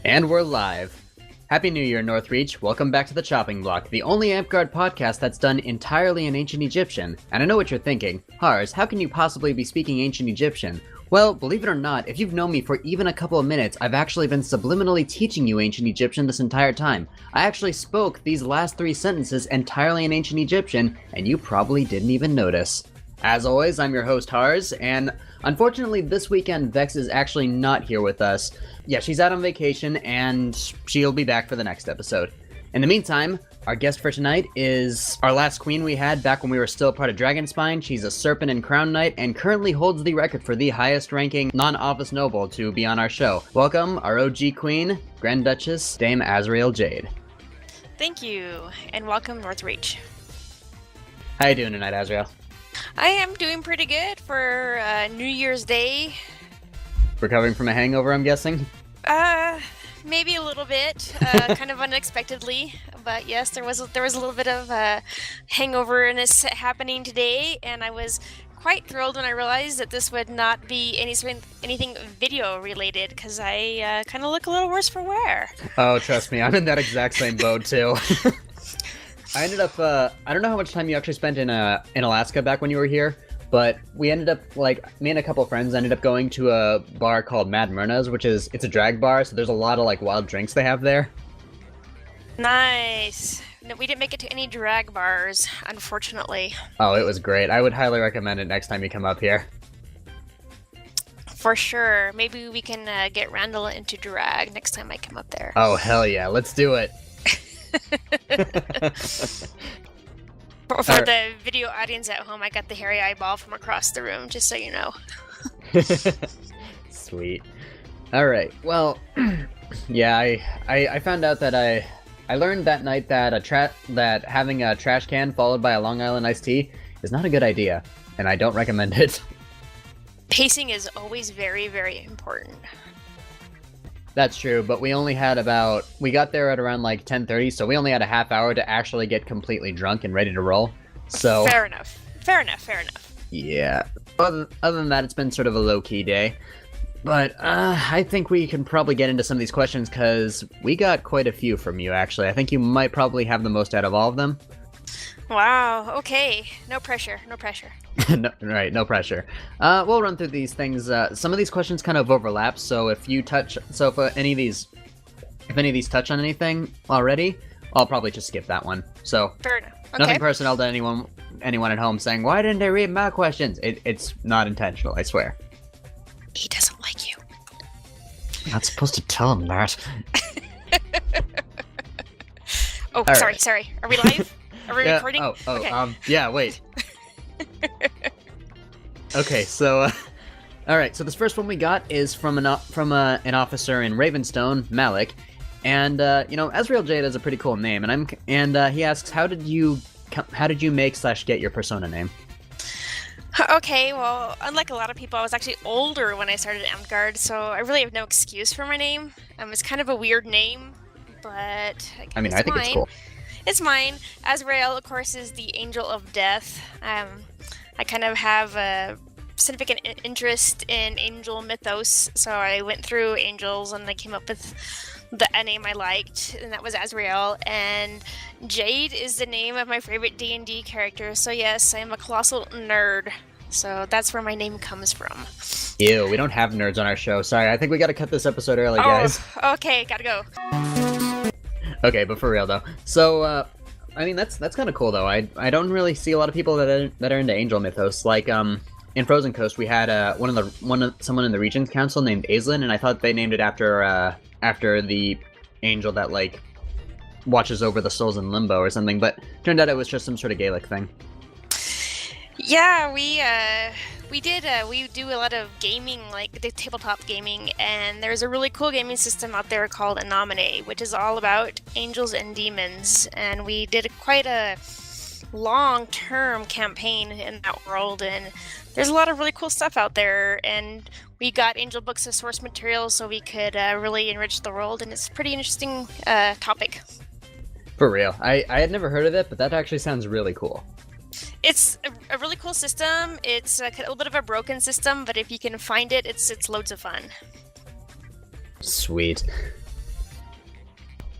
And we're live. Happy New Year, Northreach. Welcome back to the Chopping Block, the only Amtgard podcast that's done entirely in Ancient Egyptian. And I know what you're thinking. Hars, how can you possibly be speaking Ancient Egyptian? Well, believe it or not, if you've known me for even a couple of minutes, I've actually been subliminally teaching you Ancient Egyptian this entire time. I actually spoke these last 3 sentences entirely in Ancient Egyptian, and you probably didn't even notice. As always, I'm your host, Hars, and unfortunately this weekend Vex is actually not here with us. Yeah, she's out on vacation, and she'll be back for the next episode. In the meantime, our guest for tonight is our last queen we had back when we were still part of Dragonspine. She's a Serpent and Crown Knight, and currently holds the record for the highest-ranking non-office noble to be on our show. Welcome, our OG queen, Grand Duchess Dame Asrael Jade. Thank you, and welcome, Northreach. How you doing tonight, Azrael? I am doing pretty good for New Year's Day. Recovering from a hangover, I'm guessing? Maybe a little bit, kind of unexpectedly, but yes, there was a little bit of hangoverness happening today, and I was quite thrilled when I realized that this would not be anything video related, because I kind of look a little worse for wear. Oh, trust me, I'm in that exact same boat too. I ended up, I don't know how much time you actually spent in Alaska back when you were here, but we ended up, me and a couple of friends ended up going to a bar called Mad Myrna's, it's a drag bar, so there's a lot of, wild drinks they have there. Nice. No, we didn't make it to any drag bars, unfortunately. Oh, it was great. I would highly recommend it next time you come up here. For sure. Maybe we can get Randall into drag next time I come up there. Oh, hell yeah. Let's do it. For the video audience at home, I got the hairy eyeball from across the room, just so you know. Sweet. Alright, well, yeah, I found out that I learned that night that that having a trash can followed by a Long Island iced tea is not a good idea, and I don't recommend it. Pacing is always very, very important. That's true, but we only had we got there at around 10:30, so we only had a half hour to actually get completely drunk and ready to roll. So Fair enough. Yeah. Other than that, it's been sort of a low-key day. But I think we can probably get into some of these questions, because we got quite a few from you, actually. I think you might probably have the most out of all of them. Wow, okay. No pressure. No pressure. We'll run through these things. Some of these questions kind of overlap, so if any of these touch on anything already, I'll probably just skip that one. So fair enough. Okay. Nothing personal to anyone at home saying, "Why didn't I read my questions?" It's not intentional, I swear. He doesn't like you. I'm not supposed to tell him that. Oh, all sorry. Are we live? Are we recording? Okay. Yeah, wait. Okay, so, alright, so this first one we got is from an officer in Ravenstone, Malik, and, Azrael Jade is a pretty cool name, and he asks, how did you make/get your persona name? Okay, well, unlike a lot of people, I was actually older when I started Amtgard, so I really have no excuse for my name. It's kind of a weird name, but I think it's cool. It's mine. Azrael, of course, is the angel of death. I kind of have a significant interest in angel mythos, so I went through angels and I came up with a name I liked, and that was Azrael. And Jade is the name of my favorite D&D character, so yes, I am a colossal nerd. So that's where my name comes from. Ew, we don't have nerds on our show. Sorry, I think we gotta cut this episode early, guys. Okay, gotta go. Okay, but for real though. So, that's kind of cool though. I don't really see a lot of people that are into angel mythos. In Frozen Coast, we had someone in the Regents Council named Aislinn, and I thought they named it after the angel that watches over the souls in limbo or something. But turned out it was just some sort of Gaelic thing. Yeah, we do a lot of gaming, the tabletop gaming, and there's a really cool gaming system out there called Anomine, which is all about angels and demons, and we did quite a long-term campaign in that world, and there's a lot of really cool stuff out there, and we got angel books as source material so we could really enrich the world, and it's a pretty interesting topic. For real. I had never heard of it, but that actually sounds really cool. It's a really cool system. It's a little bit of a broken system, but if you can find it, it's loads of fun. Sweet.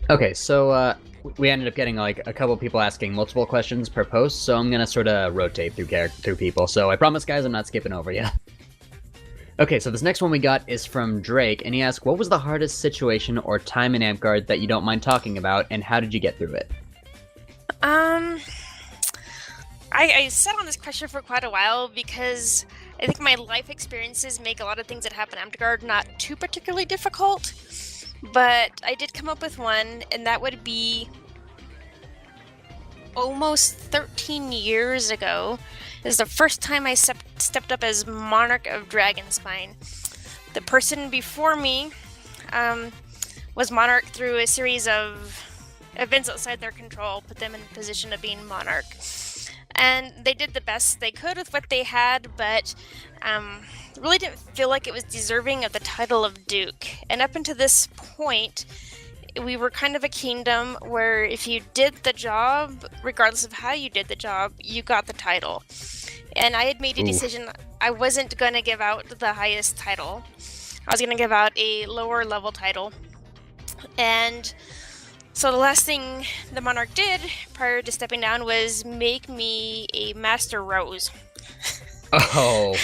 Okay, so we ended up getting like a couple people asking multiple questions per post, so I'm gonna sort of rotate through people. So I promise, guys, I'm not skipping over you. Okay, so this next one we got is from Drake, and he asked, what was the hardest situation or time in Amtgard that you don't mind talking about, and how did you get through it? I sat on this question for quite a while because I think my life experiences make a lot of things that happen in Amtgard not too particularly difficult. But I did come up with one, and that would be almost 13 years ago. It was the first time I stepped up as Monarch of Dragonspine. The person before me was Monarch through a series of events outside their control, put them in the position of being Monarch. And they did the best they could with what they had, but really didn't feel like it was deserving of the title of Duke. And up until this point, we were kind of a kingdom where if you did the job, regardless of how you did the job, you got the title. And I had made a decision. I wasn't going to give out the highest title. I was going to give out a lower level title. And so the last thing the Monarch did prior to stepping down was make me a Master Rose. Oh.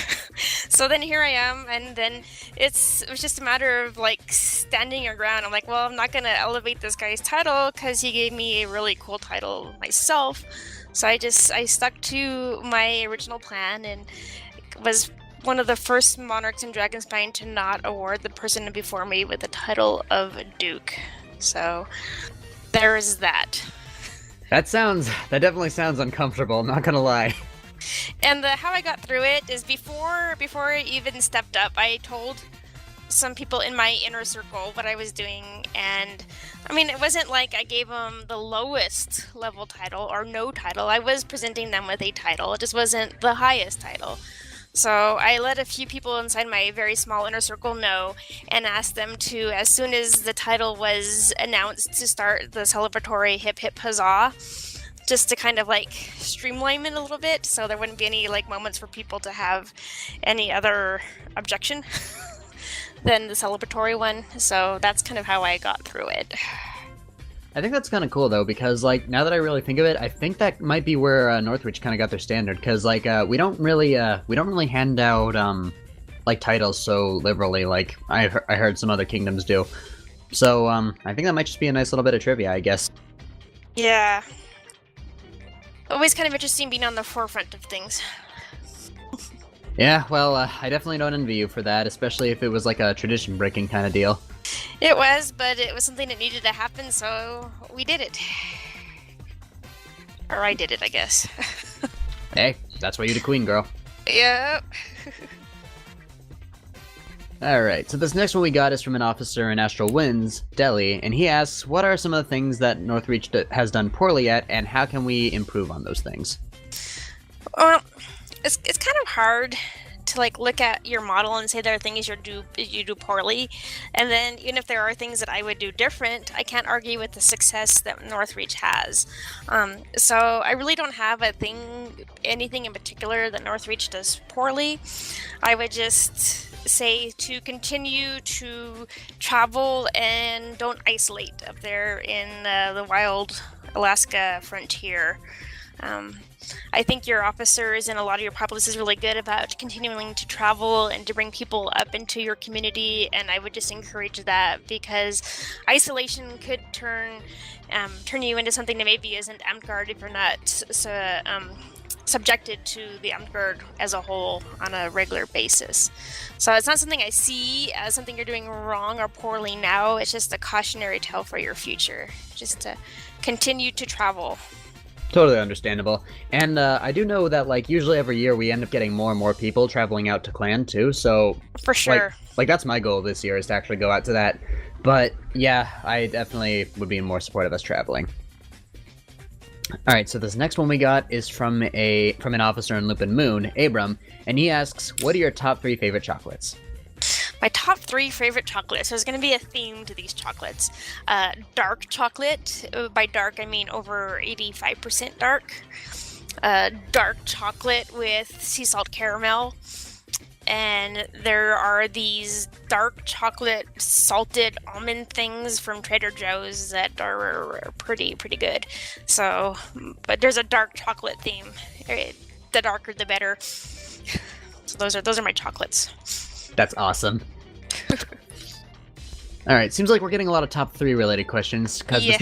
So then here I am, and then it was just a matter of like standing your ground. I'm like, well, I'm not going to elevate this guy's title because he gave me a really cool title myself. So I stuck to my original plan and was one of the first monarchs in Dragonspine to not award the person before me with the title of Duke. So there is that. That definitely sounds uncomfortable, I'm not gonna lie. And how I got through it is before I even stepped up, I told some people in my inner circle what I was doing, and I mean, it wasn't like I gave them the lowest level title or no title. I was presenting them with a title. It just wasn't the highest title. So I let a few people inside my very small inner circle know and asked them to, as soon as the title was announced, to start the celebratory hip hip huzzah, just to kind of like streamline it a little bit so there wouldn't be any like moments for people to have any other objection than the celebratory one. So that's kind of how I got through it. I think that's kind of cool though, because like now that I really think of it, I think that might be where Northreach kind of got their standard, because like we don't really hand out like titles so liberally like I heard some other kingdoms do. So I think that might just be a nice little bit of trivia, I guess. Yeah. Always kind of interesting being on the forefront of things. Yeah, well, I definitely don't envy you for that, especially if it was like a tradition-breaking kind of deal. It was, but it was something that needed to happen, so we did it. Or I did it, I guess. Hey, that's why you're the queen, girl. Yep. Alright, so this next one we got is from an officer in Astral Winds, Delhi, and he asks, what are some of the things that Northreach has done poorly at, and how can we improve on those things? Well, it's kind of hard to like look at your model and say there are things you do poorly, and then even if there are things that I would do different, I can't argue with the success that Northreach has. So I really don't have anything in particular that Northreach does poorly. I would just say to continue to travel and don't isolate up there in the wild Alaska frontier. I think your officers and a lot of your populace is really good about continuing to travel and to bring people up into your community, and I would just encourage that, because isolation could turn you into something that maybe isn't Amtgard if you're not subjected to the Amtgard as a whole on a regular basis. So it's not something I see as something you're doing wrong or poorly now. It's just a cautionary tale for your future, just to continue to travel. Totally understandable. And I do know that like usually every year we end up getting more and more people traveling out to Clan too, so for sure. Like that's my goal this year, is to actually go out to that. But yeah, I definitely would be in more support of us traveling. Alright, so this next one we got is from an officer in Lupin Moon, Abram, and he asks, what are your top 3 favorite chocolates? My top 3 favorite chocolates. So there's going to be a theme to these chocolates. Dark chocolate. By dark, I mean over 85% dark. Dark chocolate with sea salt caramel. and there are these dark chocolate salted almond things from Trader Joe's that are pretty good. So, but there's a dark chocolate theme. The darker, the better. So those are my chocolates. That's awesome. All right, seems like we're getting a lot of top 3 related questions, because this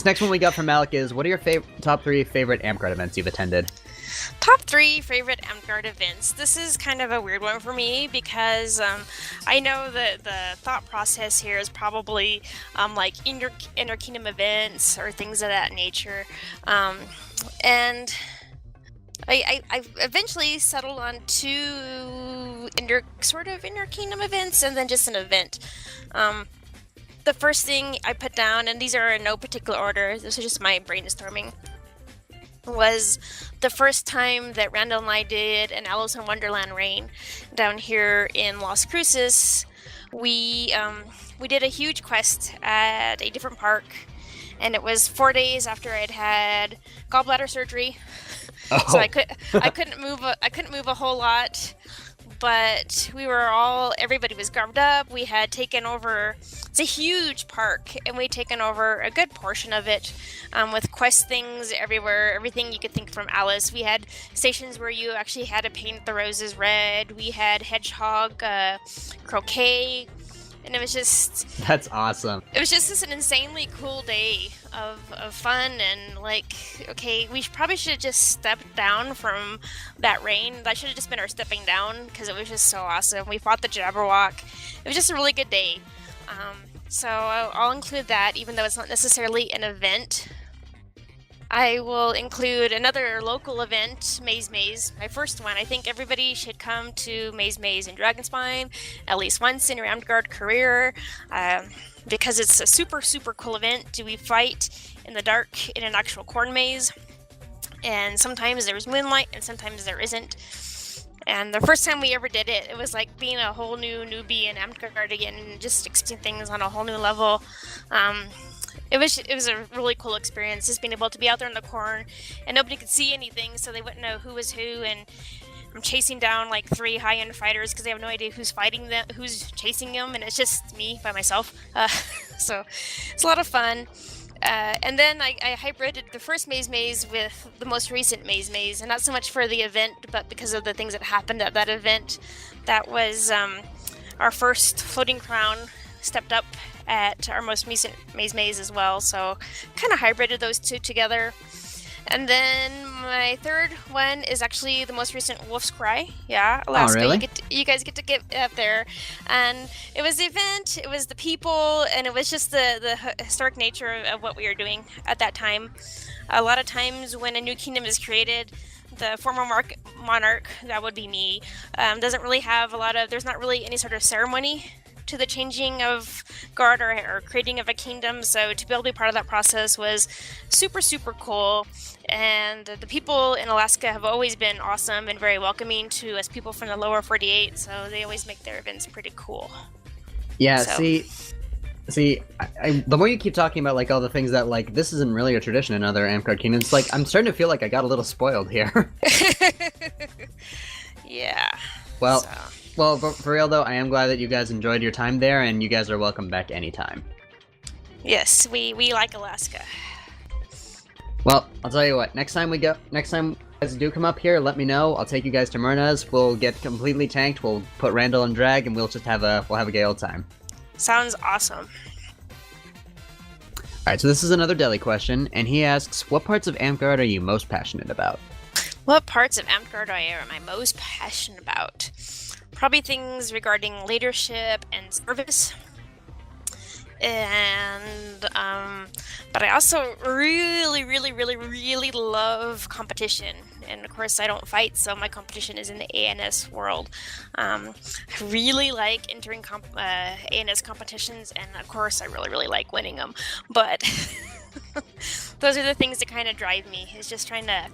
next one we got from Alec is, what are your top 3 favorite Amtgard events you've attended? Top 3 favorite Amtgard events. This is kind of a weird one for me, because I know that the thought process here is probably like inter-kingdom events or things of that nature. And I eventually settled on 2 inter-kingdom events and then just an event. The first thing I put down, and these are in no particular order, this is just my brainstorming, was the first time that Randall and I did an Alice in Wonderland rain down here in Las Cruces. We did a huge quest at a different park, and it was 4 days after I'd had gallbladder surgery. Oh. So I couldn't move a whole lot, but everybody was garbed up. We had taken over, it's a huge park, and we'd taken over a good portion of it, with quest things everywhere, everything you could think from Alice. We had stations where you actually had to paint the roses red. We had hedgehog croquet, and it was just... That's awesome. It was just an insanely cool day of fun, and okay, we probably should have just stepped down from that rain. That should have just been our stepping down, because it was just so awesome. We fought the Jabberwock. It was just a really good day. So I'll include that, even though it's not necessarily an event. I will include another local event, Maze, my first one. I think everybody should come to Maze in Dragonspine at least once in your Amtgard career, because it's a super cool event. We fight in the dark in an actual corn maze, and sometimes there's moonlight and sometimes there isn't. And the first time we ever did it, it was like being a whole new newbie in Amtgard again, and just experiencing things on a whole new level. It was a really cool experience, just being able to be out there in the corn, and nobody could see anything, so they wouldn't know who was who. And I'm chasing down like 3 high-end fighters because they have no idea who's fighting them, who's chasing them, and it's just me by myself. So it's a lot of fun. And then I hybrided the first Maze with the most recent Maze, and not so much for the event, but because of the things that happened at that event. That was our first floating crown stepped up at our most recent Maze as well, so kind of hybrided those 2 together. And then my third one is actually the most recent Wolf's Cry. Yeah, Alaska. Oh, really? You guys get to get up there. And it was the event, it was the people, and it was just the historic nature of what we were doing at that time. A lot of times when a new kingdom is created, the former monarch, that would be me, doesn't really have there's not really any sort of ceremony to the changing of guard or creating of a kingdom, so to be able to be part of that process was super cool. And the people in Alaska have always been awesome and very welcoming to us people from the lower 48, so they always make their events pretty cool. Yeah, so. See, the more you keep talking about like all the things that like this isn't really a tradition in other Amtgard kingdoms, like I'm starting to feel like I got a little spoiled here. Yeah. Well, for real though, I am glad that you guys enjoyed your time there, and you guys are welcome back anytime. Yes, we like Alaska. Well, I'll tell you what, next time you guys do come up here, let me know. I'll take you guys to Myrna's. We'll get completely tanked. We'll put Randall in drag, and we'll have a gay old time. Sounds awesome. Alright, so this is another Deli question, and he asks, what parts of Amtgard are you most passionate about? What parts of Amtgard am I most passionate about? Probably things regarding leadership and service. And but I also really love competition, and of course I don't fight, so my competition is in the ANS world. I really like entering ANS competitions, and of course I really like winning them, but those are the things that kind of drive me, is just trying to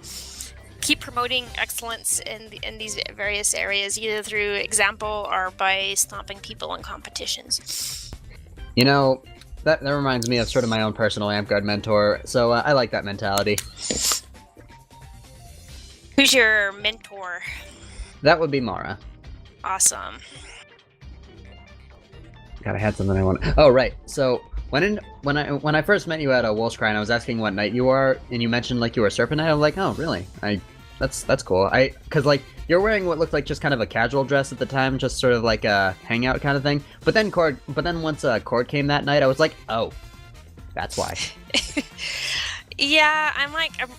keep promoting excellence in these various areas, either through example or by stomping people in competitions. You know, that reminds me of sort of my own personal Amtgard mentor, so I like that mentality. Who's your mentor? That would be Mara. Awesome. God, I had something I want. Oh, right. So when I first met you at a Wolf's Cry, and I was asking what knight you are, and you mentioned like you were a Serpent Knight, I'm like, oh, really? That's cool. Because like you're wearing what looked like just kind of a casual dress at the time, just sort of like a hangout kind of thing. But then once Cord came that night, I was like, oh, that's why. Yeah, I'm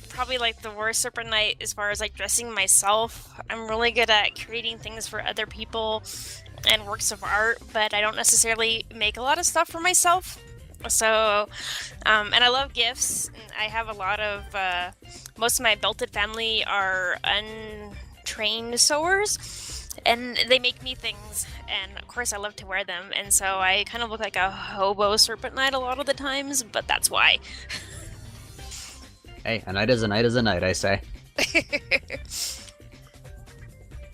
probably like the worst Serpent Knight as far as like dressing myself. I'm really good at creating things for other people and works of art, but I don't necessarily make a lot of stuff for myself. So, and I love gifts. I have a lot of, most of my belted family are untrained sewers, and they make me things, and of course I love to wear them, and so I kind of look like a hobo Serpent Knight a lot of the times, but that's why. Hey, a knight is a knight is a knight, I say.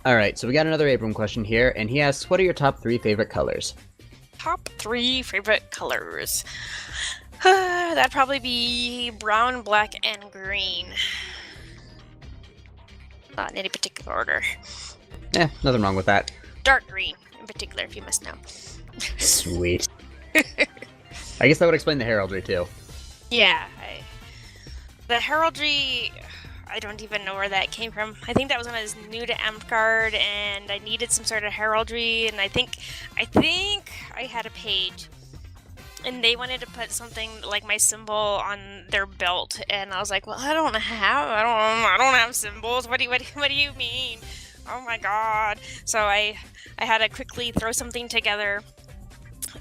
Alright, so we got another Abram question here, and he asks, what are your top 3 favorite colors? Top 3 favorite colors? That'd probably be brown, black, and green. Not in any particular order. Nothing wrong with that. Dark green, in particular, if you must know. Sweet. I guess that would explain the heraldry, too. Yeah, the heraldry, I don't even know where that came from. I think that was when I was new to Amtgard and I needed some sort of heraldry, and I think I had a page and they wanted to put something like my symbol on their belt, and I was like, well, I don't have symbols. What do you mean? Oh my god. So I had to quickly throw something together.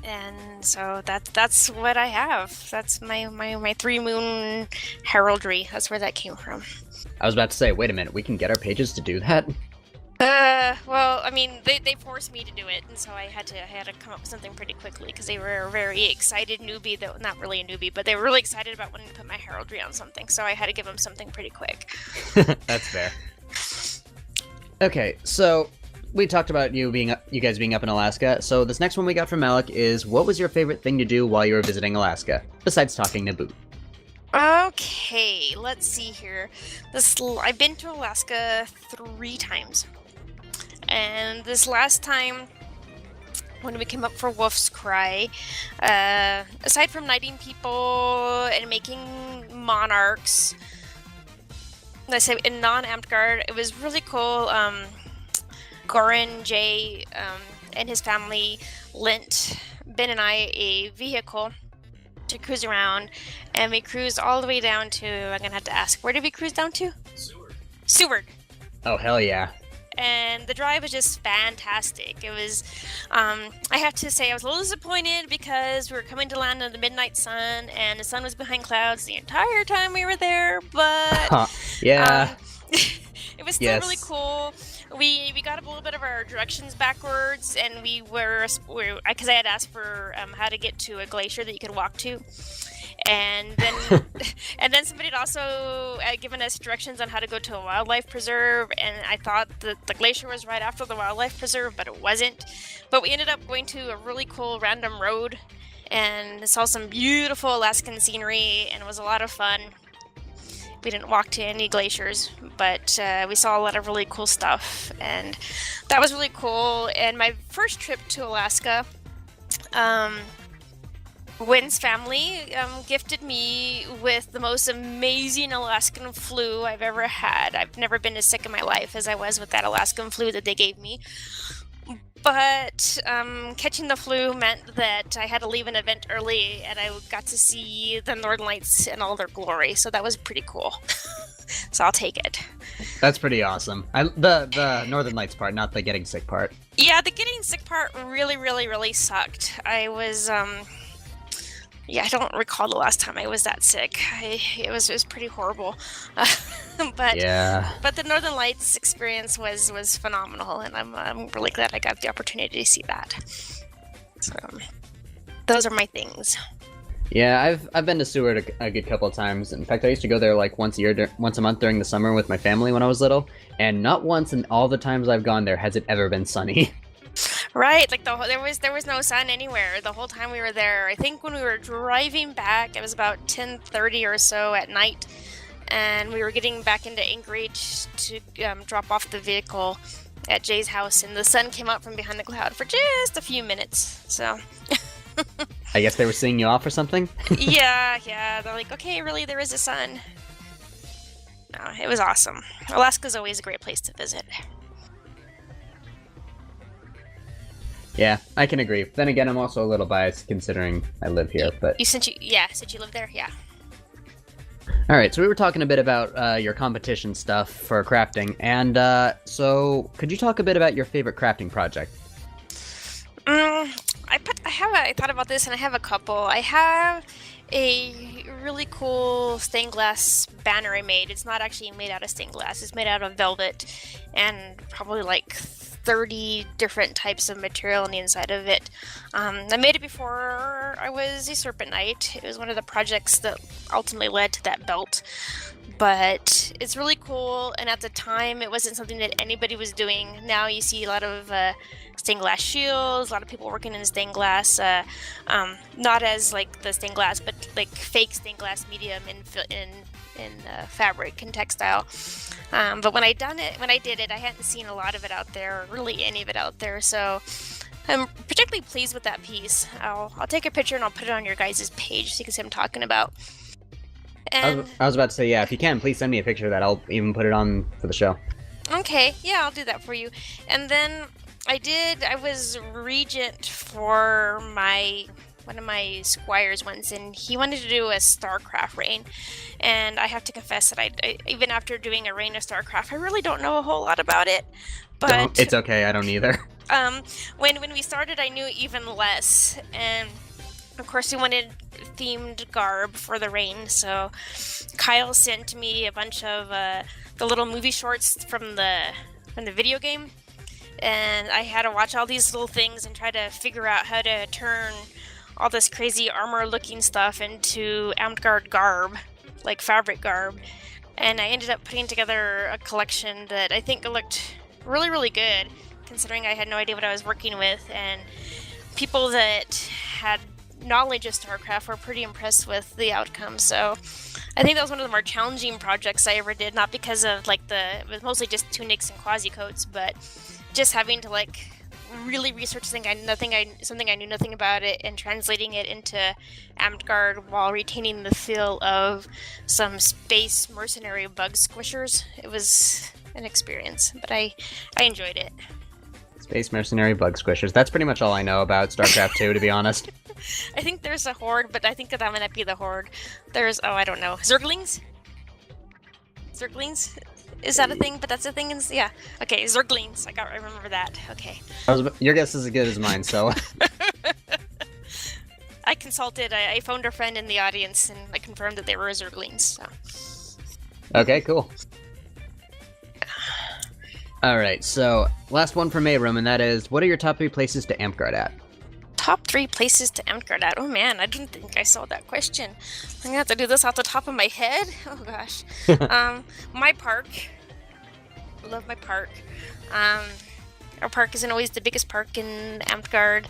And so that's what I have. That's my 3 moon heraldry. That's where that came from. I was about to say, wait a minute, we can get our pages to do that? Well, I mean, they forced me to do it, and so I had to come up with something pretty quickly because they were a very excited newbie, though not really a newbie, but they were really excited about wanting to put my heraldry on something, so I had to give them something pretty quick. That's fair. Okay, so we talked about you guys being up in Alaska. So this next one we got from Alec is, what was your favorite thing to do while you were visiting Alaska, besides talking to Boot? Okay, let's see here. I've been to Alaska 3 times. And this last time, when we came up for Wolf's Cry, aside from knighting people and making monarchs, let's say in non-Amtgard, it was really cool. Goran J and his family lent Ben and I a vehicle to cruise around, and we cruised all the way down to, I'm gonna have to ask, where did we cruise down to? Seward. Oh, hell yeah. And the drive was just fantastic. It was, I have to say, I was a little disappointed because we were coming to land in the midnight sun, and the sun was behind clouds the entire time we were there, but yeah. It was still really cool. We got a little bit of our directions backwards, and we were because I had asked for how to get to a glacier that you could walk to, and then and then somebody had also given us directions on how to go to a wildlife preserve, and I thought that the glacier was right after the wildlife preserve, but it wasn't. But we ended up going to a really cool random road and saw some beautiful Alaskan scenery, and it was a lot of fun. We didn't walk to any glaciers, but we saw a lot of really cool stuff, and that was really cool. And my first trip to Alaska, Wynn's family gifted me with the most amazing Alaskan flu I've ever had. I've never been as sick in my life as I was with that Alaskan flu that they gave me. But catching the flu meant that I had to leave an event early, and I got to see the Northern Lights in all their glory, so that was pretty cool. So I'll take it. That's pretty awesome. The Northern Lights part, not the getting sick part. Yeah, the getting sick part really, really, really sucked. I was, I don't recall the last time I was that sick. It was pretty horrible. But the Northern Lights experience was phenomenal, and I'm really glad I got the opportunity to see that. So those are my things. Yeah, I've been to Seward a good couple of times. In fact, I used to go there like once a month during the summer with my family when I was little, and not once in all the times I've gone there has it ever been sunny. Right, like there was no sun anywhere the whole time we were there. I think when we were driving back, it was about 10:30 or so at night, and we were getting back into Anchorage to drop off the vehicle, at Jay's house, and the sun came out from behind the cloud for just a few minutes. So I guess they were seeing you off or something? yeah. They're like, okay, really, there is a sun. No, it was awesome. Alaska's always a great place to visit. Yeah, I can agree. Then again, I'm also a little biased considering I live here, but... Since you live there? Yeah. Alright, so we were talking a bit about your competition stuff for crafting, and so could you talk a bit about your favorite crafting project? I thought about this, and I have a couple. I have a really cool stained glass banner I made. It's not actually made out of stained glass. It's made out of velvet and probably like 30 different types of material on the inside of it. I made it before I was a Serpent Knight. It was one of the projects that ultimately led to that belt. But it's really cool, and at the time it wasn't something that anybody was doing. Now you see a lot of stained glass shields, a lot of people working in stained glass, not as like the stained glass, but like fake stained glass medium in fabric and textile. But when I did it, I hadn't seen a lot of it out there, or really any of it out there. So I'm particularly pleased with that piece. I'll take a picture and I'll put it on your guys' page so you can see what I'm talking about. And I was about to say, yeah, if you can, please send me a picture of that. I'll even put it on for the show. Okay, yeah, I'll do that for you. And then I was regent for one of my squires once, and he wanted to do a StarCraft reign. And I have to confess that I even after doing a reign of StarCraft, I really don't know a whole lot about it. But it's okay, I don't either. When we started, I knew even less, and of course, we wanted themed garb for the reign, so Kyle sent me a bunch of the little movie shorts from the video game, and I had to watch all these little things and try to figure out how to turn all this crazy armor-looking stuff into Amtgard garb, like fabric garb, and I ended up putting together a collection that I think looked really, really good, considering I had no idea what I was working with, and people that had knowledge of StarCraft were pretty impressed with the outcome. So I think that was one of the more challenging projects I ever did, not because of it was mostly just tunics and quasi coats, but just having to really research something I knew nothing about it and translating it into Amtgard while retaining the feel of some space mercenary bug squishers. It was an experience, but I enjoyed it. Space mercenary bug squishers. That's pretty much all I know about StarCraft 2, to be honest. I think there's a horde, but I think that might not be the horde. There's, I don't know, Zerglings? Zerglings? Is that a thing? But that's a thing? Yeah. Okay, Zerglings. I remember that. Okay. Your guess is as good as mine, so... I consulted, I phoned a friend in the audience, and I confirmed that they were Zerglings, so... Okay, cool. Alright, so, last one from Abram, and that is, what are your top 3 places to Amtgard at? Top 3 places to Amtgard at? Oh man, I didn't think I saw that question. I'm gonna have to do this off the top of my head? Oh gosh. My park. I love my park. Our park isn't always the biggest park in Amtgard,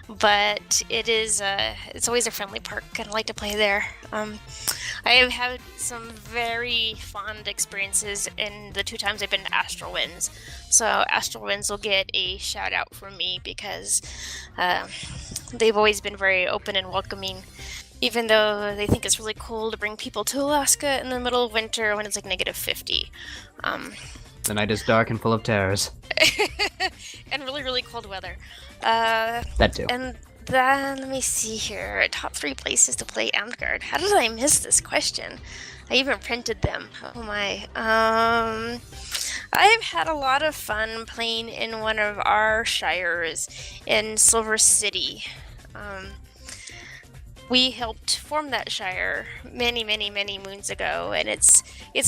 but it's always a friendly park, and I like to play there. I have had some very fond experiences in the 2 times I've been to Astral Winds. So Astral Winds will get a shout out from me because they've always been very open and welcoming, even though they think it's really cool to bring people to Alaska in the middle of winter when it's like -50. The night is dark and full of terrors. And really, really cold weather. That too. And then, let me see here. Top 3 places to play Amtgard. How did I miss this question? I even printed them. Oh my. I've had a lot of fun playing in one of our shires in Silver City. We helped form that shire many, many, many moons ago, and it's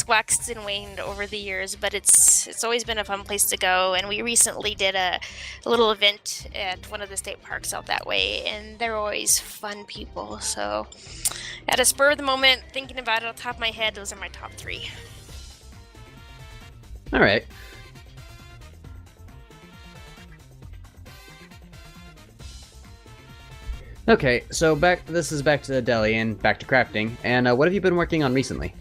waxed and waned over the years, but it's always been a fun place to go. And we recently did a little event at one of the state parks out that way, and they're always fun people. So at a spur of the moment, thinking about it off the top of my head, those are my top 3. All right. Okay, so this is back to Delhi and back to crafting. And what have you been working on recently?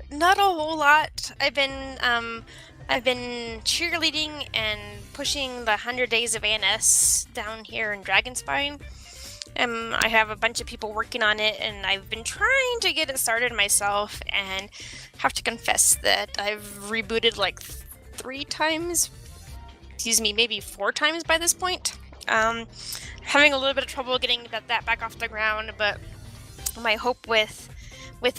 Not a whole lot. I've been I've been cheerleading and pushing the 100 Days of ANS down here in Dragonspine. I have a bunch of people working on it, and I've been trying to get it started myself, and have to confess that I've rebooted like 3 times. Maybe 4 times by this point. Having a little bit of trouble getting that back off the ground, but my hope with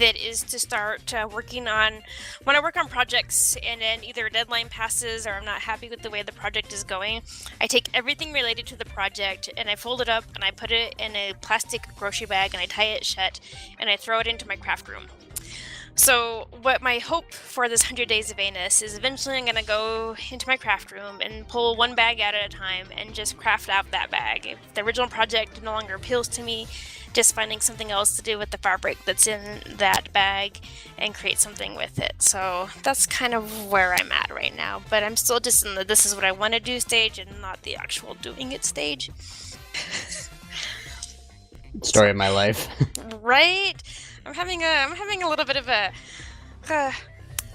it is to start working on, when I work on projects and then either a deadline passes or I'm not happy with the way the project is going, I take everything related to the project and I fold it up and I put it in a plastic grocery bag and I tie it shut and I throw it into my craft room. So what my hope for this 100 Days of Anus is eventually I'm going to go into my craft room and pull one bag out at a time and just craft out that bag. If the original project no longer appeals to me, just finding something else to do with the fabric that's in that bag and create something with it. So that's kind of where I'm at right now, but I'm still just in the this is what I want to do stage and not the actual doing it stage. Story of my life. Right? I'm having a little bit of a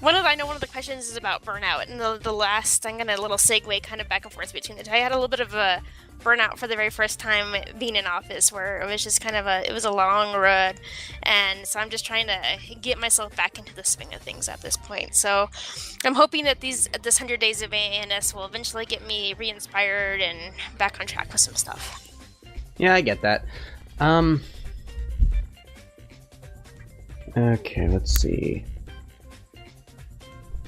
one of the questions is about burnout, and the last I'm gonna little segue kind of back and forth between the two. I had a little bit of a burnout for the very first time being in office, where it was just kind of it was a long road, and so I'm just trying to get myself back into the swing of things at this point. So I'm hoping that this 100 Days of ANS will eventually get me re-inspired and back on track with some stuff. Yeah, I get that. Okay, let's see.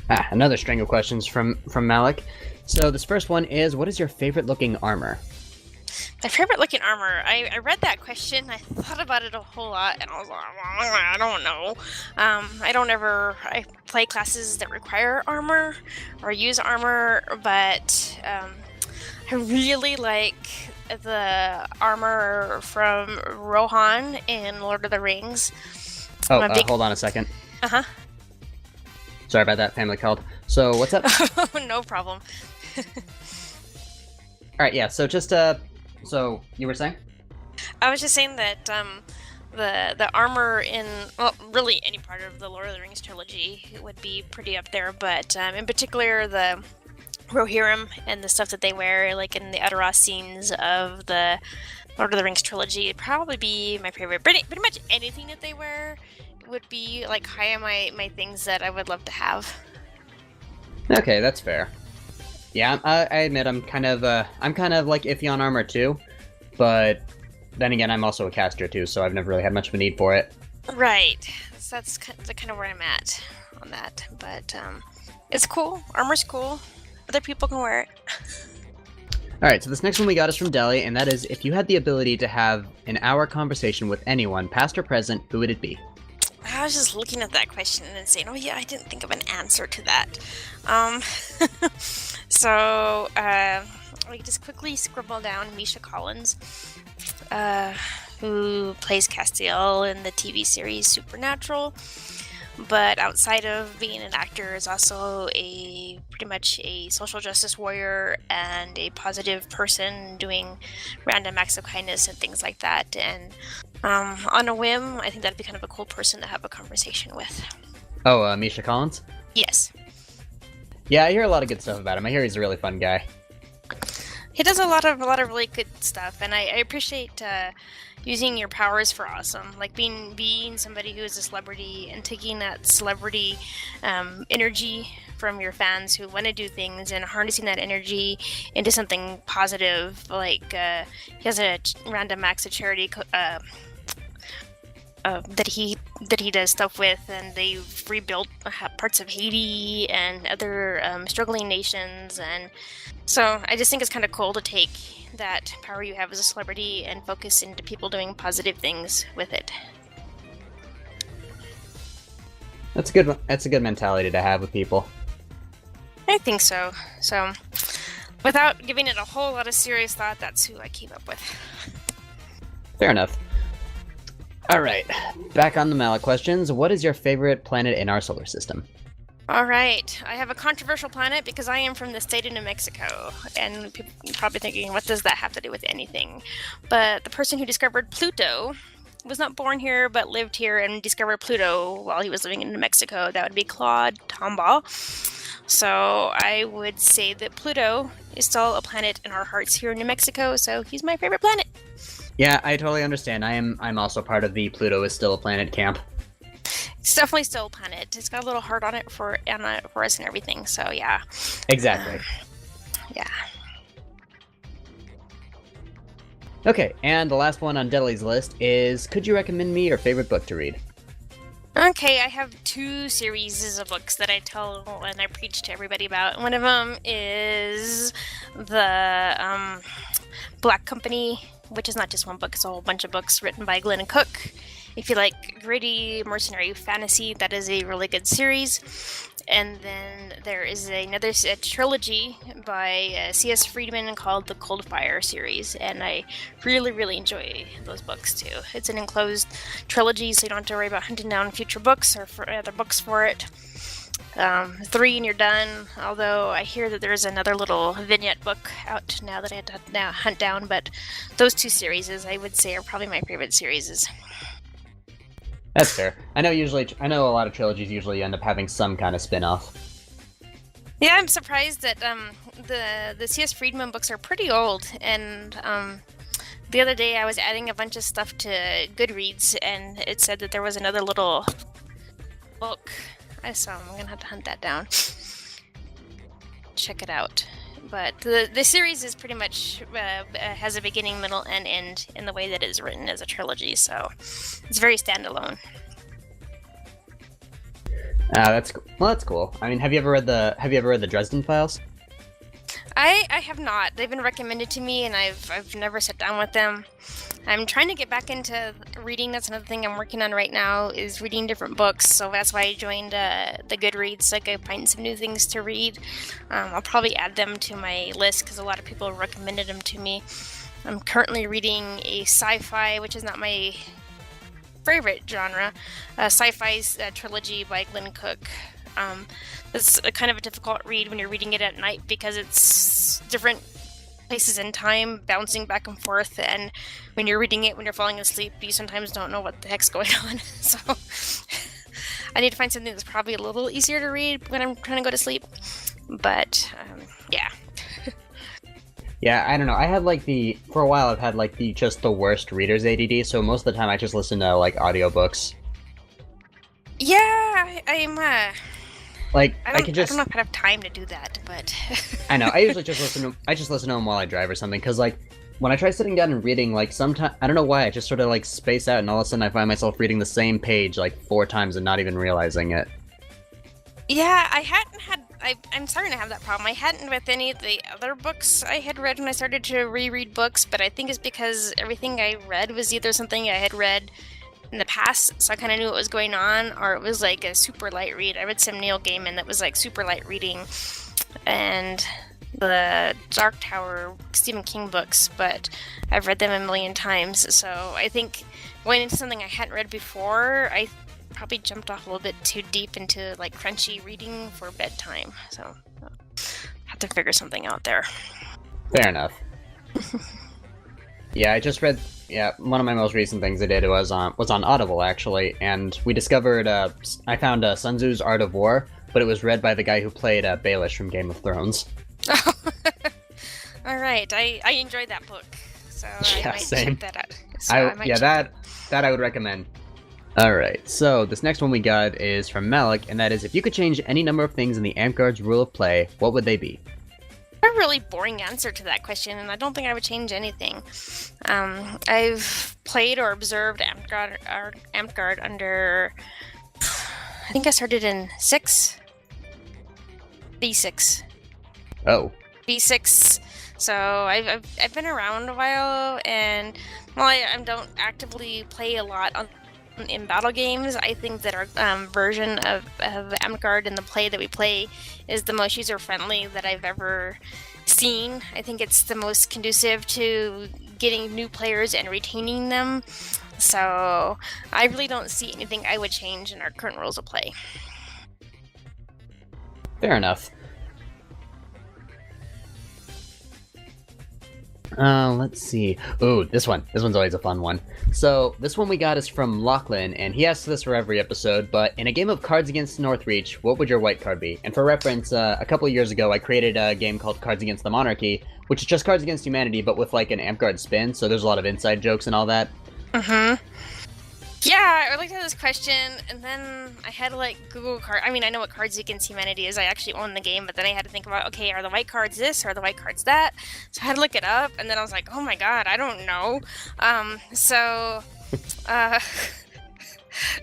Another string of questions from Malik. So this first one is, what is your favorite looking armor? My favorite looking armor? I read that question, I thought about it a whole lot, and I was like, I don't know. I play classes that require armor, or use armor, but I really like the armor from Rohan in Lord of the Rings. Hold on a second. Uh-huh. Sorry about that, family called. So, what's up? No problem. Alright, yeah, so just, so, you were saying? I was just saying that, the armor in, well, really any part of the Lord of the Rings trilogy would be pretty up there, but, in particular, the Rohirrim and the stuff that they wear, like in the Edoras scenes of the Lord of the Rings trilogy, would probably be my favorite. Pretty much anything that they wear would be like high on my things that I would love to have. Okay, that's fair. Yeah, I admit I'm kind of like iffy on armor too, but then again I'm also a caster too, so I've never really had much of a need for it. Right, so that's kind of where I'm at on that, but it's cool. Armor's cool. Other people can wear it. Alright, so this next one we got is from Deli, and that is, if you had the ability to have an hour conversation with anyone, past or present, who would it be? I was just looking at that question and saying, oh yeah, I didn't think of an answer to that. So, I just quickly scribble down Misha Collins, who plays Castiel in the TV series Supernatural. But outside of being an actor, is also pretty much a social justice warrior and a positive person doing random acts of kindness and things like that. And on a whim, I think that'd be kind of a cool person to have a conversation with. Oh, Misha Collins? Yes. Yeah, I hear a lot of good stuff about him. I hear he's a really fun guy. He does a lot of really good stuff, and I appreciate using your powers for awesome. Like being somebody who is a celebrity and taking that celebrity energy from your fans who want to do things and harnessing that energy into something positive. Like he has a random acts of charity that he does stuff with, and they've rebuilt parts of Haiti and other struggling nations, and so I just think it's kind of cool to take that power you have as a celebrity and focus into people doing positive things with it. That's a good mentality to have with people. I think so. So, without giving it a whole lot of serious thought, that's who I came up with. Fair enough. Alright, back on the Mallet questions. What is your favorite planet in our solar system? Alright, I have a controversial planet because I am from the state of New Mexico, and people are probably thinking, what does that have to do with anything? But the person who discovered Pluto was not born here but lived here and discovered Pluto while he was living in New Mexico, that would be Claude Tombaugh. So I would say that Pluto is still a planet in our hearts here in New Mexico, so he's my favorite planet. Yeah, I totally understand. I'm also part of the Pluto is still a planet camp. It's definitely still a planet. It's got a little heart on it for us and everything, so yeah. Exactly. Yeah. Okay, and the last one on Deli's list is, could you recommend me your favorite book to read? Okay, I have 2 series of books that I tell and I preach to everybody about. One of them is the Black Company, which is not just one book, it's a whole bunch of books written by Glenn Cook. If you like gritty mercenary fantasy, that is a really good series. And then there is another trilogy by C.S. Friedman called the Cold Fire series, and I really, really enjoy those books too. It's an enclosed trilogy, so you don't have to worry about hunting down future books or for other books for it. 3 and you're done, although I hear that there's another little vignette book out now that I have to now hunt down, but those 2 series, I would say, are probably my favorite series. That's fair. I know a lot of trilogies usually end up having some kind of spin-off. Yeah, I'm surprised that the C.S. Friedman books are pretty old, and the other day I was adding a bunch of stuff to Goodreads, and it said that there was another little book. So I'm gonna have to hunt that down. Check it out. But the series is pretty much has a beginning, middle, and end in the way that it is written as a trilogy, so it's very standalone. That's cool. I mean, have you ever read the Dresden Files? I have not. They've been recommended to me, and I've never sat down with them. I'm trying to get back into reading. That's another thing I'm working on right now, is reading different books. So that's why I joined the Goodreads, so I could find some new things to read. I'll probably add them to my list because a lot of people recommended them to me. I'm currently reading a sci-fi, which is not my favorite genre, sci-fi's trilogy by Glenn Cook. It's a kind of a difficult read when you're reading it at night because it's different places in time bouncing back and forth, and when you're reading it when you're falling asleep, you sometimes don't know what the heck's going on. So I need to find something that's probably a little easier to read when I'm trying to go to sleep. But yeah. Yeah, I don't know. I had for a while I've had just the worst reader's ADD, so most of the time I just listen to audiobooks. Yeah, I'm I don't know if I have time to do that, but I know. I usually just listen to them while I drive or something, because when I try sitting down and reading, sometimes I don't know why I just sort of space out, and all of a sudden I find myself reading the same page 4 times and not even realizing it. Yeah, I'm starting to have that problem. I hadn't with any of the other books I had read when I started to reread books, but I think it's because everything I read was either something I had read in the past, so I kind of knew what was going on, or it was a super light read. I read some Neil Gaiman that was super light reading, and the Dark Tower Stephen King books, but I've read them a million times, so I think going into something I hadn't read before, I probably jumped off a little bit too deep into crunchy reading for bedtime, so I have to figure something out there. Fair enough. Yeah, I just read. Yeah, one of my most recent things I did was on Audible, actually, and we discovered. I found Sun Tzu's Art of War, but it was read by the guy who played Baelish from Game of Thrones. All right, I enjoyed that book, so yeah, I might same. check that out. That I would recommend. All right, so this next one we got is from Malik, and that is, if you could change any number of things in the Amtgard's rule of play, what would they be? A really boring answer to that question, and I don't think I would change anything. I've played or observed Amtgard under, I think I started in B6. Oh. B6. So I've been around a while, and while I don't actively play a lot in battle games, I think that our version of Amtgard and the play that we play is the most user-friendly that I've ever seen. I think it's the most conducive to getting new players and retaining them. So I really don't see anything I would change in our current rules of play. Fair enough. Let's see. Ooh, this one. This one's always a fun one. So, this one we got is from Lachlan, and he asks this for every episode, but in a game of Cards Against Northreach, what would your white card be? And for reference, a couple of years ago, I created a game called Cards Against the Monarchy, which is just Cards Against Humanity, but with, like, an Amtgard spin, so there's a lot of inside jokes and all that. Mm-hmm. Yeah, I looked at this question, and then I had to, like, Google card. I mean, I know what Cards Against Humanity is. I actually own the game, but then I had to think about, okay, are the white cards this, or are the white cards that? So I had to look it up, and then I was like, oh my god, I don't know.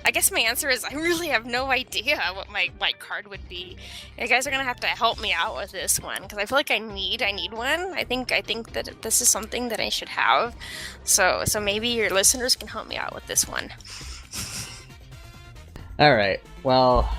I guess my answer is I really have no idea what my white card would be. You guys are gonna have to help me out with this one, because I feel like I need one. I think that this is something that I should have. So maybe your listeners can help me out with this one. All right. Well,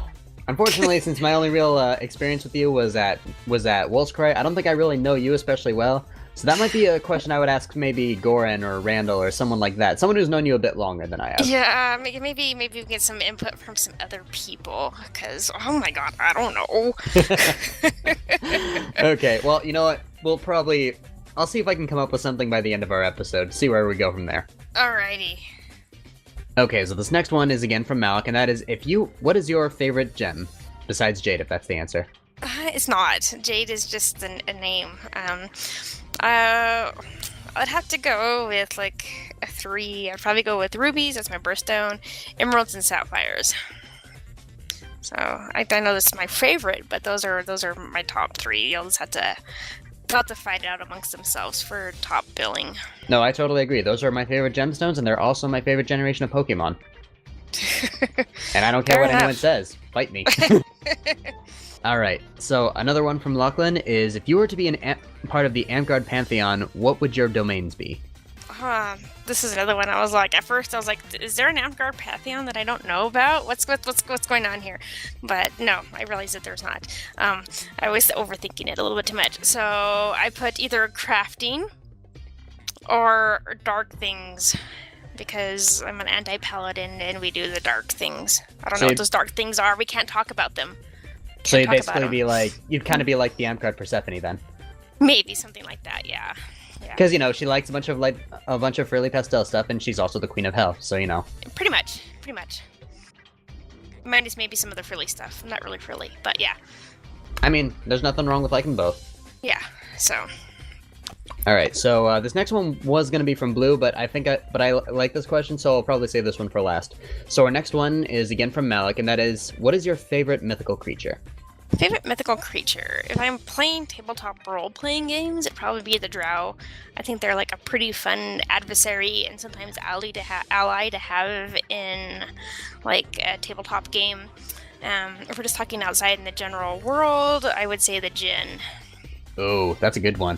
unfortunately, since my only real experience with you was at Wolf's Cry, I don't think I really know you especially well. So that might be a question I would ask maybe Goran or Randall or someone like that. Someone who's known you a bit longer than I have. Yeah, maybe we can get some input from some other people, because, oh my god, I don't know. Okay, well, you know what? I'll see if I can come up with something by the end of our episode, see where we go from there. Alrighty. Okay, so this next one is again from Malik, and that is, what is your favorite gem? Besides Jade, if that's the answer. It's not. Jade is just a name. I'd have to go with like a 3. I'd probably go with rubies. That's my birthstone. Emeralds and sapphires. So I know this is my favorite, but those are my top 3. You'll just have to fight it out amongst themselves for top billing. No, I totally agree. Those are my favorite gemstones, and they're also my favorite generation of Pokemon. And I don't care what anyone says. Fight me. Alright, so another one from Lachlan is, if you were to be part of the Amtgard Pantheon, what would your domains be? This is another one. At first I was like, is there an Amtgard Pantheon that I don't know about? What's going on here? But no, I realized that there's not. I was overthinking it a little bit too much. So I put either crafting or dark things, because I'm an anti-paladin and we do the dark things. I don't know what those dark things are. We can't talk about them. So you'd basically be like, you'd kind of be like the Amtgard Persephone then. Maybe something like that, yeah. Because she likes a bunch of frilly pastel stuff, and she's also the Queen of Hell. So Pretty much. Minus maybe some of the frilly stuff. Not really frilly, but yeah. I mean, there's nothing wrong with liking both. Yeah. So. All right. So this next one was going to be from Blue, but I like this question, so I'll probably save this one for last. So our next one is again from Malik, and that is, what is your favorite mythical creature? Favorite mythical creature? If I'm playing tabletop role-playing games, it'd probably be the Drow. I think they're like a pretty fun adversary and sometimes ally to have in like a tabletop game. If we're just talking outside in the general world, I would say the Djinn. Oh, that's a good one.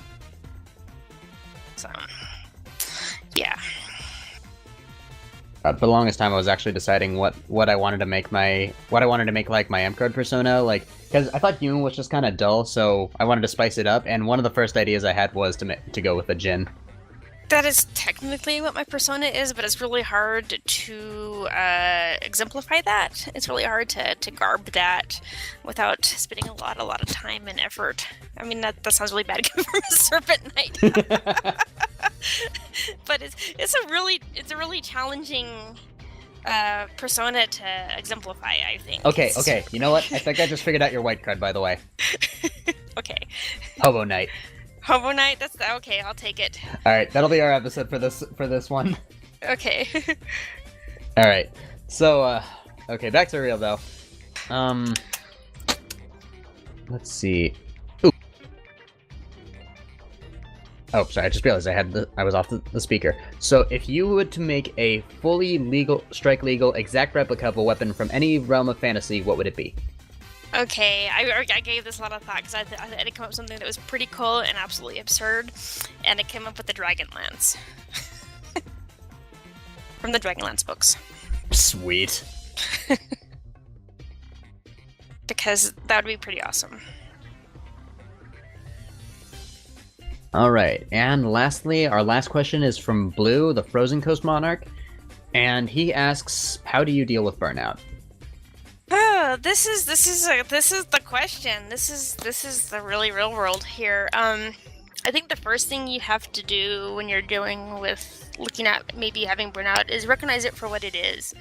So, yeah. For the longest time, I was actually deciding what I wanted to make like my Amtgard persona, like, because I thought human was just kind of dull, so I wanted to spice it up. And one of the first ideas I had was to go with a Djinn. That is technically what my persona is, but it's really hard to exemplify that. It's really hard to garb that without spending a lot of time and effort. I mean, that sounds really bad coming from a Serpent Knight. But it's a really challenging persona to exemplify, I think. Okay. You know what? I think I just figured out your white card, by the way. Okay. Hobo Knight. Hobo Knight? That's okay, I'll take it. Alright, that'll be our episode for this one. Okay. Alright. So, okay, back to real though. Let's see. Ooh. Oh, sorry, I just realized I was off the speaker. So, if you were to make a fully strike legal exact replica of a weapon from any realm of fantasy, what would it be? Okay, I gave this a lot of thought because I had to come up with something that was pretty cool and absolutely absurd, and I came up with the Dragon Lance. From the Dragonlance books. Sweet. Because that would be pretty awesome. Alright, and lastly, our last question is from Blue, the Frozen Coast Monarch, and he asks, how do you deal with burnout? Oh, this is the question. This is the really real world here. I think the first thing you have to do when you're dealing with looking at maybe having burnout is recognize it for what it is.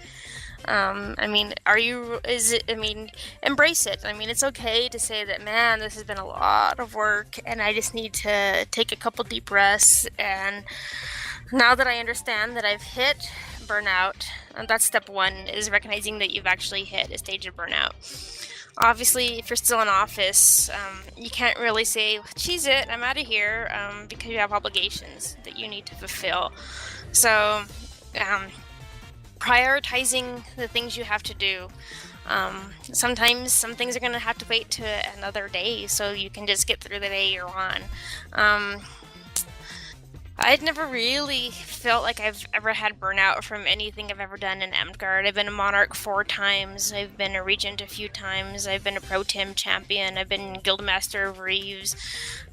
Embrace it. I mean, it's okay to say that, man, this has been a lot of work and I just need to take a couple deep breaths. And now that I understand that I've hit burnout, and that's step one, is recognizing that you've actually hit a stage of burnout. Obviously, if you're still in office, you can't really say, cheese it, I'm out of here, because you have obligations that you need to fulfill. So, prioritizing the things you have to do. Sometimes some things are going to have to wait to another day, so you can just get through the day you're on. I'd never really felt like I've ever had burnout from anything I've ever done in Amtgard. I've been a Monarch 4 times, I've been a Regent a few times, I've been a Pro Tim Champion, I've been Guildmaster of Reeves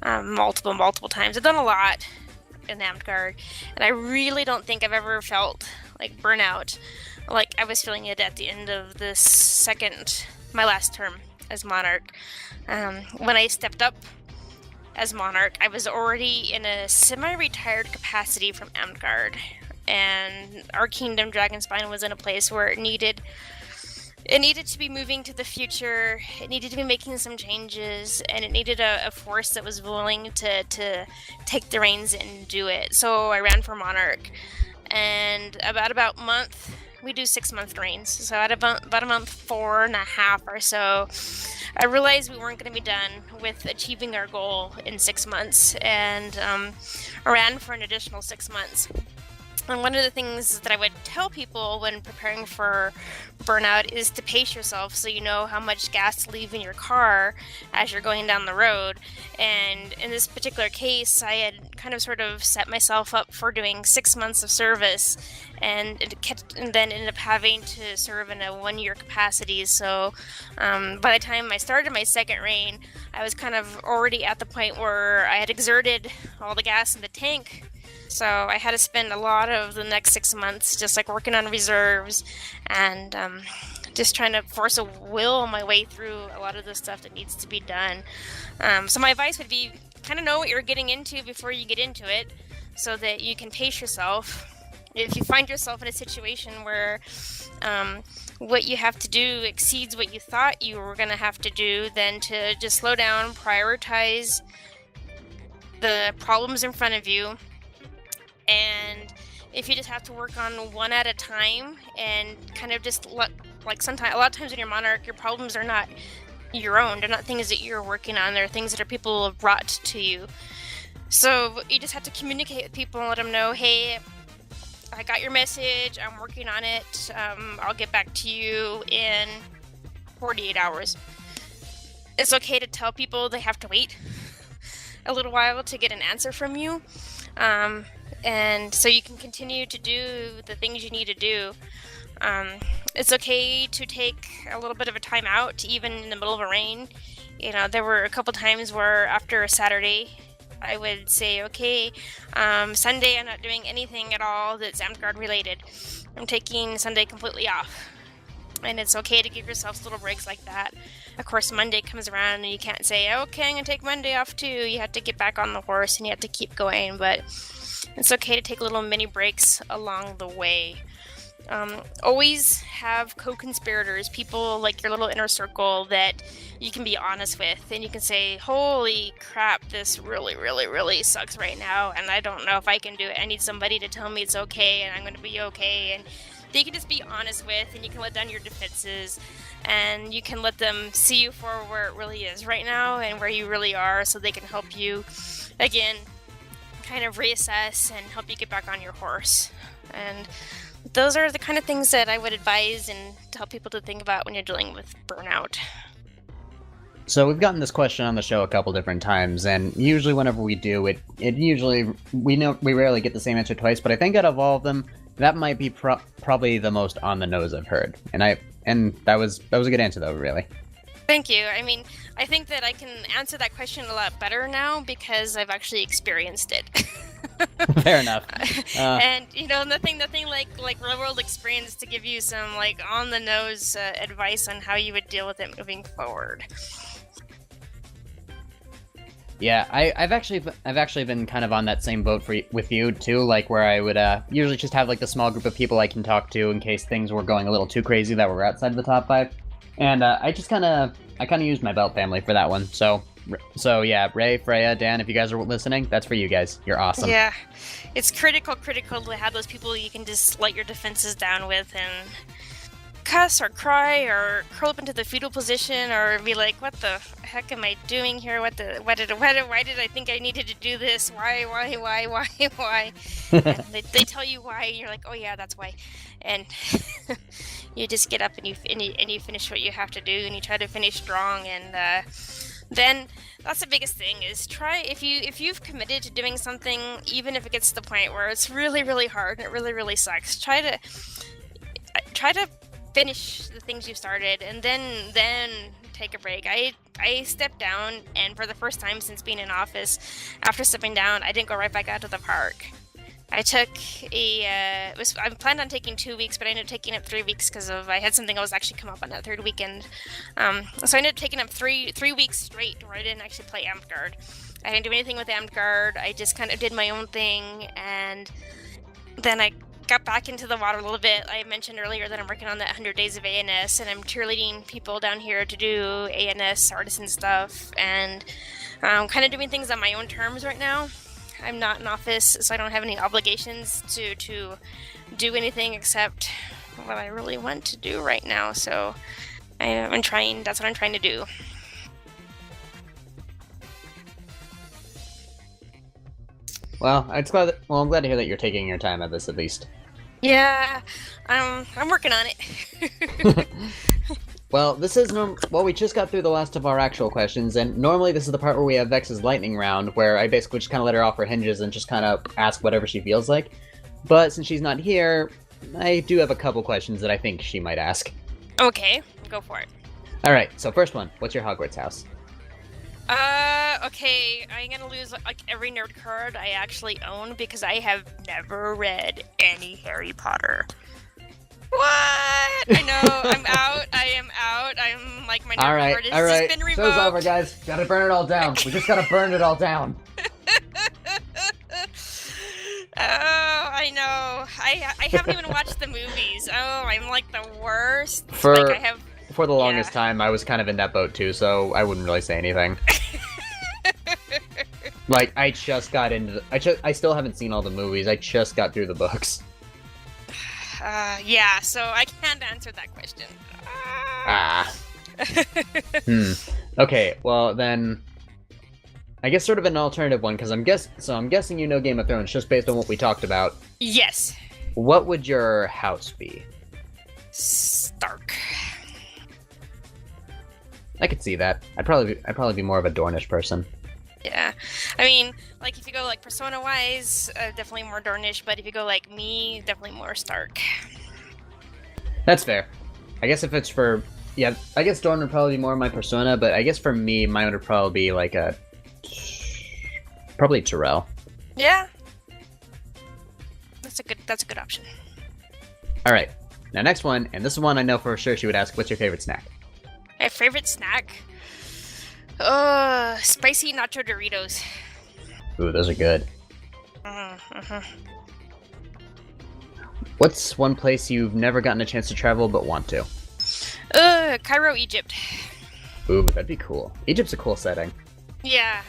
multiple times. I've done a lot in Amtgard, and I really don't think I've ever felt like burnout like I was feeling it at the end of my last term as Monarch. When I stepped up as Monarch, I was already in a semi-retired capacity from Amtgard, and our kingdom, Dragonspine, was in a place where it needed to be moving to the future, it needed to be making some changes, and it needed a force that was willing to take the reins and do it. So I ran for Monarch, and about a month, we do 6-month reigns, so at about a month, 4.5 or so, I realized we weren't going to be done with achieving our goal in 6 months, and I ran for an additional 6 months. And one of the things that I would tell people when preparing for burnout is to pace yourself so you know how much gas to leave in your car as you're going down the road. And in this particular case, I had kind of sort of set myself up for doing 6 months of service, and then ended up having to serve in a 1-year capacity. So by the time I started my second reign, I was kind of already at the point where I had exerted all the gas in the tank. So I had to spend a lot of the next 6 months just like working on reserves and just trying to force a will my way through a lot of the stuff that needs to be done. So my advice would be kind of know what you're getting into before you get into it so that you can pace yourself. If you find yourself in a situation where what you have to do exceeds what you thought you were going to have to do, then to just slow down, prioritize the problems in front of you. And if you just have to work on one at a time and kind of just a lot of times when you're Monarch, your problems are not your own. They're not things that you're working on. They're things that people have brought to you. So you just have to communicate with people and let them know, hey, I got your message. I'm working on it. I'll get back to you in 48 hours. It's okay to tell people they have to wait a little while to get an answer from you. And so you can continue to do the things you need to do. It's okay to take a little bit of a time out, even in the middle of a reign. You know, there were a couple times where after a Saturday, I would say, okay, Sunday I'm not doing anything at all that's Amtgard related. I'm taking Sunday completely off. And it's okay to give yourself little breaks like that. Of course, Monday comes around and you can't say, okay, I'm going to take Monday off too. You have to get back on the horse and you have to keep going. But it's okay to take little mini breaks along the way. Always have co-conspirators, people like your little inner circle that you can be honest with, and you can say, holy crap, this really, really, really sucks right now, and I don't know if I can do it. I need somebody to tell me it's okay, and I'm going to be okay, and they can just be honest with, and you can let down your defenses, and you can let them see you for where it really is right now, and where you really are, so they can help you, again, kind of reassess and help you get back on your horse. And those are the kind of things that I would advise and tell people to think about when you're dealing with burnout. So we've gotten this question on the show a couple different times, and usually whenever we do it usually we rarely get the same answer twice. But I think out of all of them, that might be probably the most on the nose I've heard. And that was a good answer though, really. Thank you. I mean, I think that I can answer that question a lot better now because I've actually experienced it. Fair enough. And you know, nothing like real world experience to give you some like on the nose advice on how you would deal with it moving forward. Yeah, I've actually been kind of on that same boat with you too, like where I would usually just have like the small group of people I can talk to in case things were going a little too crazy that were outside of the top 5, and I kind of used my belt family for that one. So yeah, Ray, Freya, Dan, if you guys are listening, that's for you guys. You're awesome. Yeah, it's critical to have those people you can just let your defenses down with and cuss or cry or curl up into the fetal position or be like, what the heck am I doing here? Why did I think I needed to do this? Why? And they tell you why, and you're like, oh yeah, that's why. And you just get up and you finish what you have to do, and you try to finish strong. And then that's the biggest thing is try, if you've committed to doing something, even if it gets to the point where it's really, really hard and it really, really sucks, try to finish the things you started, and then take a break. I stepped down, and for the first time since being in office, after stepping down, I didn't go right back out to the park. I took I planned on taking 2 weeks, but I ended up taking up 3 weeks because I had something else actually come up on that third weekend. So I ended up taking up three weeks straight where I didn't actually play Amtgard. I didn't do anything with Amtgard. I just kind of did my own thing, and then I got back into the water a little bit. I mentioned earlier that I'm working on that 100 days of ANS, and I'm cheerleading people down here to do ANS artisan stuff, and I'm kind of doing things on my own terms right now. I'm not in office, so I don't have any obligations to do anything except what I really want to do right now. So that's what I'm trying to do. Well, I'm glad to hear that you're taking your time at this, at least. Yeah, I'm working on it. Well, we just got through the last of our actual questions, and normally this is the part where we have Vex's lightning round, where I basically just kind of let her off her hinges and just kind of ask whatever she feels like. But since she's not here, I do have a couple questions that I think she might ask. Okay, go for it. Alright, so first one, what's your Hogwarts house? Okay, I'm gonna lose like every nerd card I actually own because I have never read any Harry Potter. What? I know, I'm out. I am out. I'm like, my nerd card has just been revoked. Show's over, guys. Gotta burn it all down. We just gotta burn it all down. Oh, I know. I haven't even watched the movies. Oh, I'm like the worst. For the longest time, I was kind of in that boat too, so I wouldn't really say anything. Like, I just got into I still haven't seen all the movies. I just got through the books. Yeah, so I can't answer that question. Okay, well then, I guess sort of an alternative one, because I'm guessing you know Game of Thrones just based on what we talked about. Yes. What would your house be? Stark. I could see that. I'd probably be more of a Dornish person. Yeah, I mean, like if you go like persona-wise, definitely more Dornish. But if you go like me, definitely more Stark. That's fair. I guess if it's for I guess Dorne would probably be more my persona. But I guess for me, mine would probably be like probably Tyrell. Yeah, that's a good option. All right, now next one, and this is one I know for sure she would ask. What's your favorite snack? My favorite snack? Spicy nacho Doritos. Ooh, those are good. What's one place you've never gotten a chance to travel but want to? Cairo, Egypt. Ooh, that'd be cool. Egypt's a cool setting. Yeah,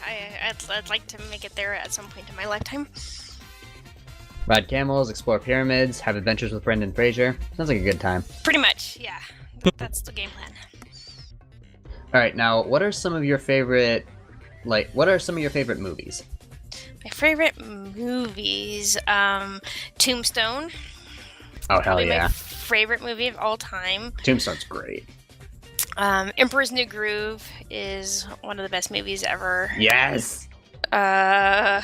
I'd like to make it there at some point in my lifetime. Ride camels, explore pyramids, have adventures with Brendan Fraser. Sounds like a good time. Pretty much, yeah. That's the game plan. Alright, now, what are some of your favorite movies? My favorite movies, Tombstone. Oh, hell yeah. My favorite movie of all time. Tombstone's great. Emperor's New Groove is one of the best movies ever. Yes! Let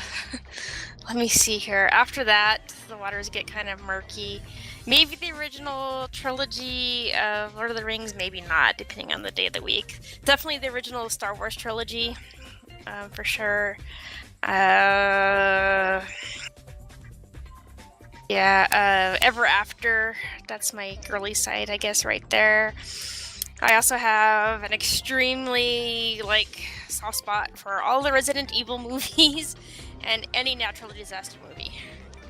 me see here. After that, the waters get kind of murky. Maybe the original trilogy of Lord of the Rings, maybe not, depending on the day of the week. Definitely the original Star Wars trilogy, for sure. Ever After, that's my girly side, I guess, right there. I also have an extremely, soft spot for all the Resident Evil movies and any natural disaster movie.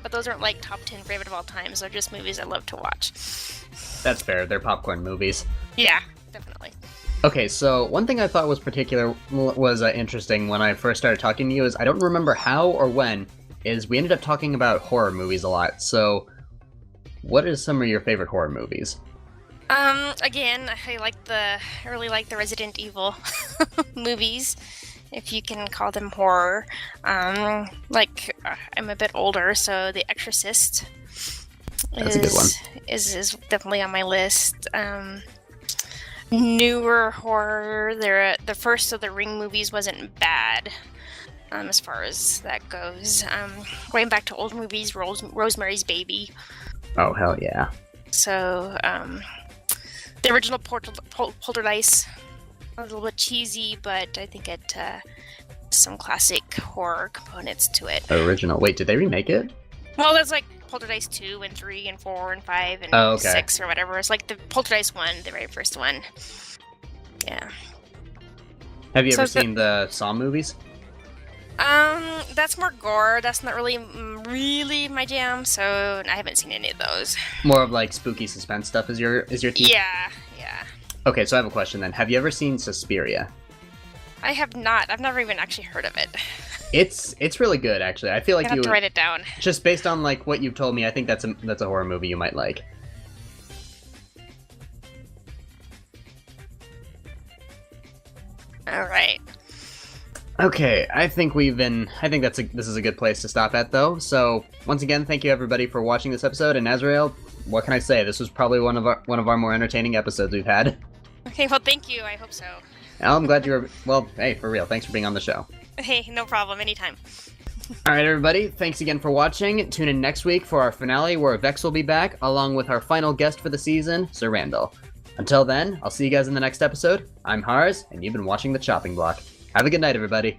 But those aren't, top 10 favorite of all time, so they're just movies I love to watch. That's fair. They're popcorn movies. Yeah, definitely. Okay, so one thing I thought was interesting when I first started talking to you is I don't remember how or when, is we ended up talking about horror movies a lot. So what are some of your favorite horror movies? Again, I really like the Resident Evil movies, if you can call them horror. I'm a bit older, so The Exorcist That's a good one. is definitely on my list. Newer horror, the first of the Ring movies wasn't bad, as far as that goes. Going back to old movies, Rosemary's Baby. Oh, hell yeah. So, the original Poltergeist, a little bit cheesy, but I think it some classic horror components to it. Original. Wait, did they remake it? Well, there's Poltergeist 2 and 3 and 4 and 5 and 6 or whatever. It's the Poltergeist 1, the very first one. Yeah. Have you ever seen the Saw movies? That's more gore. That's not really my jam, so I haven't seen any of those. More of spooky suspense stuff is your team? Yeah. Okay, so I have a question then. Have you ever seen Suspiria? I have not. I've never even actually heard of it. It's really good, actually. I feel like I have to write it down. Just based on what you've told me, I think that's a horror movie you might like. All right. Okay, I think this is a good place to stop at, though. So once again, thank you everybody for watching this episode. And Azrael, what can I say? This was probably one of our more entertaining episodes we've had. Okay, well, thank you. I hope so. I'm glad you were. Well, hey, for real. Thanks for being on the show. Hey, no problem. Anytime. All right, everybody. Thanks again for watching. Tune in next week for our finale, where Vex will be back, along with our final guest for the season, Sir Randall. Until then, I'll see you guys in the next episode. I'm Hars, and you've been watching The Chopping Block. Have a good night, everybody.